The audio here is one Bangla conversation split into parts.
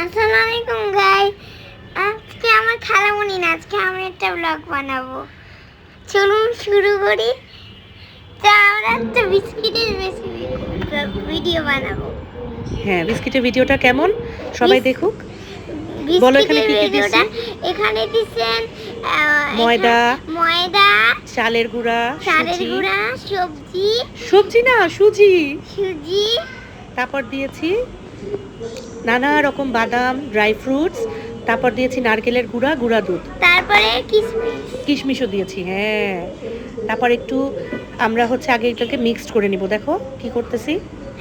আসসালামু আলাইকুম গাইস, আজকে আমার খালামণি না, আজকে আমি একটা ব্লগ বানাবো। চলুন শুরু করি। তা আমরা একটা বিস্কিটের ভিডিও বানাবো। হ্যাঁ, বিস্কিটের ভিডিওটা কেমন সবাই দেখুক। বলো এখানে কি কি দিছি। এখানে দিছেন ময়দা, ময়দা, চালের গুঁড়া, সবজি না সুজি। তারপর দিয়েছি নানা রকম বাদাম, ড্রাই ফ্রুটস, তারপর দিয়েছি নারকেলের গুঁড়া, গুঁড়া দুধ, তারপরে কিশমিশও দিয়েছি। হ্যাঁ, তারপর একটু আমরা আগে এটাকে মিক্সড করে নিব। দেখো কি করতেছি।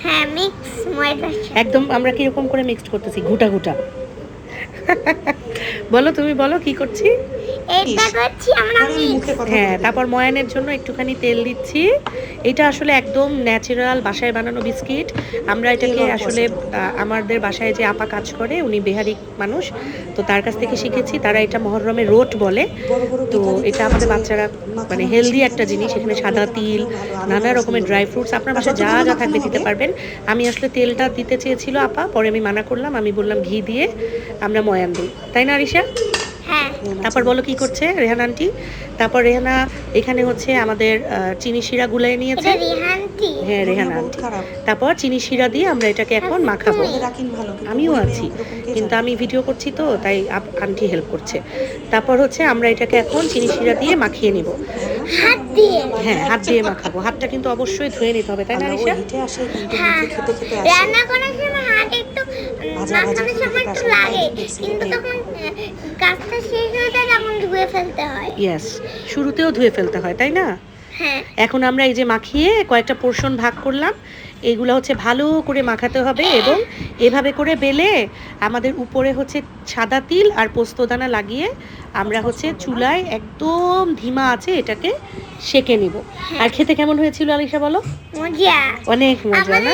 হ্যাঁ, মিক্স ময়দা একদম আমরা কিরকম করে মিক্সড করতেছি, ঘুটা ঘুটা। বলো, তুমি বলো কি করছি। এটা করছি আমরা মিক্স। হ্যাঁ, তারপর ময়ানের জন্য একটুখানি তেল দিচ্ছি। এটা আসলে একদম ন্যাচারাল বাসায় বানানো বিস্কিট। আমরা এটাকে আসলে আমাদের বাসায় যে আপা কাজ করে, উনি বিহারি মানুষ, তো তার কাছ থেকে শিখেছি। তারা এটা মহরমে রোট বলে। তো এটা আমাদের বাচ্চারা মানে হেলদি একটা জিনিস। এখানে সাদা তিল, নানা রকমের ড্রাই ফ্রুটস, আপনার বাসায় যা যা থাকবে দিতে পারবেন। আমি আসলে তেলটা দিতে চেয়েছিল আপা, পরে আমি মানা করলাম। আমি বললাম ঘি দিয়ে আমরা ময়ান দিই, তাই না আরিশা? হ্যাঁ। তারপর বলো কি করছে রেহানা আন্টি। তারপর রেহানা এখানে আমাদের চিনি শিরা গুলিয়ে নিয়েছে। হ্যাঁ, রেহানা আন্টি। তারপর চিনি শিরা দিয়ে আমরা এটাকে এখন মাখাবো। আমিও আছি, কিন্তু আমি ভিডিও করছি তো তাই আন্টি হেল্প করছে। তারপর আমরা এটাকে এখন চিনি শিরা দিয়ে মাখিয়ে নিব। হাত দিয়ে? হ্যাঁ, হাত দিয়ে মাখাবো। হাতটা কিন্তু অবশ্যই ধুয়ে নিতে হবে, তাই না আরিশা? রান্না করার সময় হাত একটু মাখানোর সময় একটু লাগে, কিন্তু তখন কাজটা শেষ হয়ে যায় তখন ধুয়ে ফেলতে হয়। ইয়েস, শুরুতেও ধুয়ে ফেলতে হয়, তাই না? হ্যাঁ। এখন আমরা এই যে মাখিয়ে কয়েকটা পোর্শন ভাগ করলাম। এগুলো ভালো করে মাখাতে হবে এবং এভাবে করে বেলে আমাদের উপরে সাদা তিল আর পোস্তদানা লাগিয়ে আমরা চুলায় একদম ধিমা আছে এটাকে সেকে নিব। আর খেতে কেমন হয়েছিল আলিশা বলো? মজা, অনেক মজা না?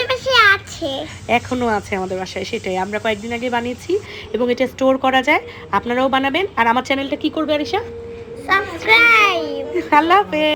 আছে, এখনো আছে আমাদের বাসায়। সেটাই আমরা কয়েকদিন আগে বানিয়েছি এবং এটা স্টোর করা যায়। আপনারাও বানাবেন। আর আমার চ্যানেলটা কি করবে আলিশা? সাবস্ক্রাইব। আল্লাহ হাফেজ।